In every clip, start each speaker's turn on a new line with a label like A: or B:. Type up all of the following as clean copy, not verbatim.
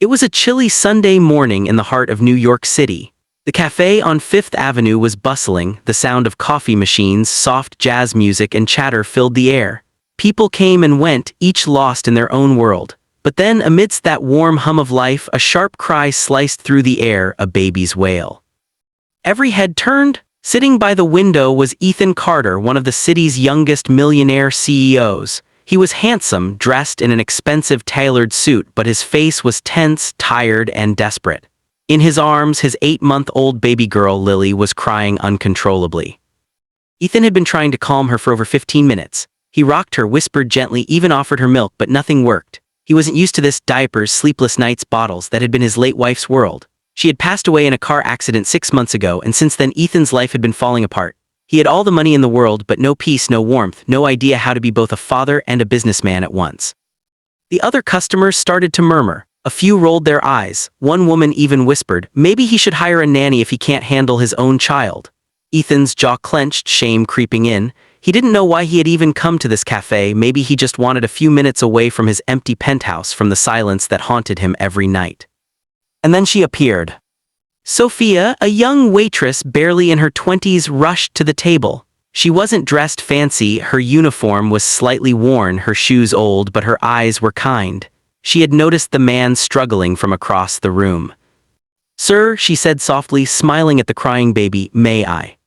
A: It was a chilly Sunday morning in the heart of New York City. The cafe on Fifth Avenue was bustling, the sound of coffee machines, soft jazz music, and chatter filled the air. People came and went, each lost in their own world. But then, amidst that warm hum of life, a sharp cry sliced through the air, a baby's wail. Every head turned. Sitting by the window was Ethan Carter, one of the city's youngest millionaire CEOs. He was handsome, dressed in an expensive tailored suit, but his face was tense, tired, and desperate. In his arms, his 8-month-old baby girl, Lily, was crying uncontrollably. Ethan had been trying to calm her for over 15 minutes. He rocked her, whispered gently, even offered her milk, but nothing worked. He wasn't used to this: diapers, sleepless nights, bottles. That had been his late wife's world. She had passed away in a car accident 6 months ago, and since then Ethan's life had been falling apart. He had all the money in the world, but no peace, no warmth, no idea how to be both a father and a businessman at once. The other customers started to murmur. A few rolled their eyes. One woman even whispered, maybe he should hire a nanny if he can't handle his own child. Ethan's jaw clenched, shame creeping in. He didn't know why he had even come to this cafe. Maybe he just wanted a few minutes away from his empty penthouse, from the silence that haunted him every night. And then she appeared. Sophia, a young waitress barely in her 20s, rushed to the table. She wasn't dressed fancy, her uniform was slightly worn, her shoes old, but her eyes were kind. She had noticed the man struggling from across the room. "Sir," she said softly, smiling at the crying baby, "may I?"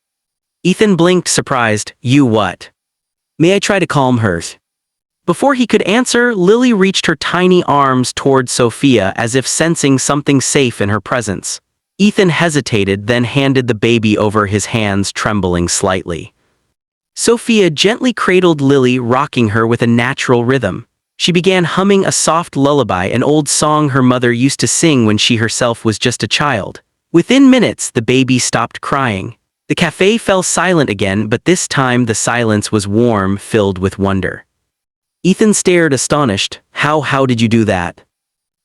A: Ethan blinked, surprised. "You what?" "May I try to calm her?" Before he could answer, Lily reached her tiny arms toward Sophia, as if sensing something safe in her presence. Ethan hesitated, then handed the baby over, his hands trembling slightly. Sophia gently cradled Lily, rocking her with a natural rhythm. She began humming a soft lullaby, an old song her mother used to sing when she herself was just a child. Within minutes, the baby stopped crying. The cafe fell silent again, but this time the silence was warm, filled with wonder. Ethan stared, astonished. How did you do that?"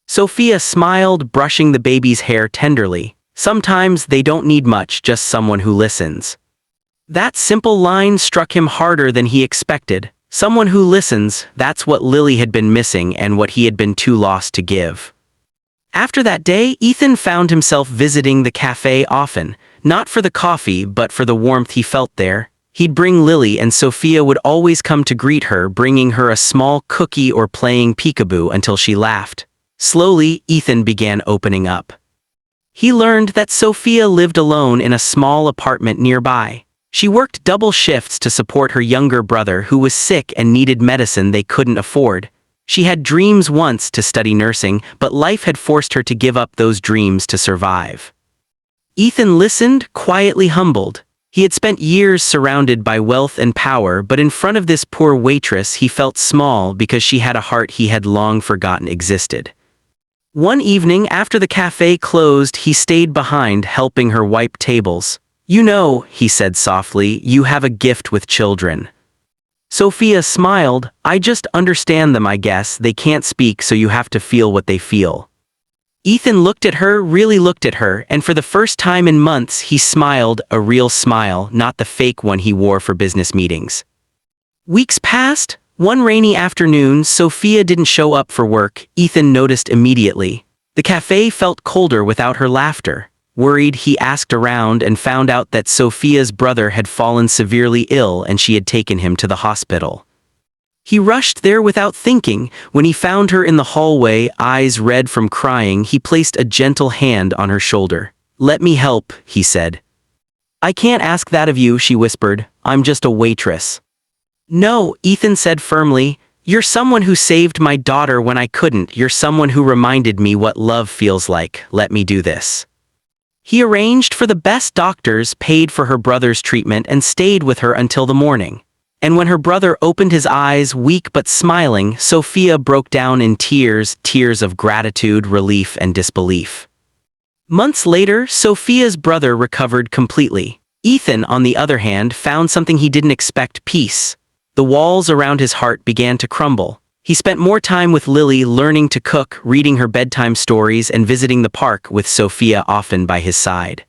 A: Sophia smiled, brushing the baby's hair tenderly. "Sometimes they don't need much, just someone who listens." That simple line struck him harder than he expected. Someone who listens, that's what Lily had been missing and what he had been too lost to give. After that day, Ethan found himself visiting the cafe often, not for the coffee but for the warmth he felt there. He'd bring Lily, and Sophia would always come to greet her, bringing her a small cookie or playing peekaboo until she laughed. Slowly, Ethan began opening up. He learned that Sophia lived alone in a small apartment nearby. She worked double shifts to support her younger brother, who was sick and needed medicine they couldn't afford. She had dreams once to study nursing, but life had forced her to give up those dreams to survive. Ethan listened, quietly humbled. He had spent years surrounded by wealth and power, but in front of this poor waitress he felt small because she had a heart he had long forgotten existed. One evening after the cafe closed, he stayed behind, helping her wipe tables. "You know," he said softly, "you have a gift with children." Sophia smiled. "I just understand them, I guess. They can't speak, so you have to feel what they feel." Ethan looked at her, really looked at her, and for the first time in months he smiled, a real smile, not the fake one he wore for business meetings. Weeks passed. One rainy afternoon, Sophia didn't show up for work. Ethan noticed immediately. The cafe felt colder without her laughter. Worried, he asked around and found out that Sophia's brother had fallen severely ill and she had taken him to the hospital. He rushed there without thinking. When he found her in the hallway, eyes red from crying, he placed a gentle hand on her shoulder. "Let me help," he said. "I can't ask that of you," she whispered. "I'm just a waitress." "No," Ethan said firmly. "You're someone who saved my daughter when I couldn't. You're someone who reminded me what love feels like. Let me do this." He arranged for the best doctors, paid for her brother's treatment, and stayed with her until the morning. And when her brother opened his eyes, weak but smiling, Sophia broke down in tears, tears of gratitude, relief, and disbelief. Months later, Sophia's brother recovered completely. Ethan, on the other hand, found something he didn't expect: peace. The walls around his heart began to crumble. He spent more time with Lily, learning to cook, reading her bedtime stories, and visiting the park, with Sophia often by his side.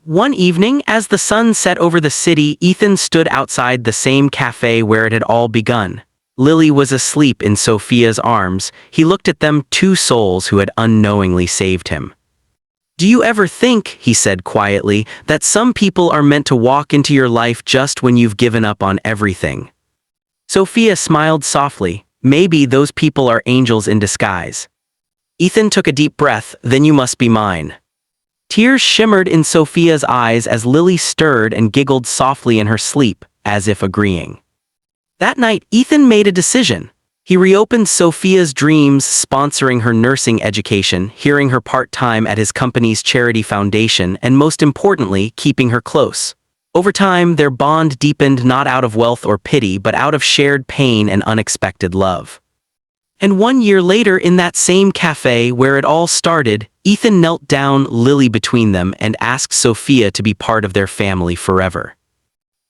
A: One evening, as the sun set over the city, Ethan stood outside the same cafe where it had all begun. Lily was asleep in Sophia's arms. He looked at them, two souls who had unknowingly saved him. "Do you ever think," he said quietly, "that some people are meant to walk into your life just when you've given up on everything?" Sophia smiled softly. "Maybe those people are angels in disguise." Ethan took a deep breath. "Then you must be mine." Tears shimmered in Sophia's eyes as Lily stirred and giggled softly in her sleep, as if agreeing. That night, Ethan made a decision. He reopened Sophia's dreams, sponsoring her nursing education, hearing her part-time at his company's charity foundation, and most importantly, keeping her close. Over time, their bond deepened not out of wealth or pity, but out of shared pain and unexpected love. And 1 year later, in that same cafe where it all started, Ethan knelt down, Lily between them, and asked Sophia to be part of their family forever.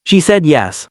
A: She said yes.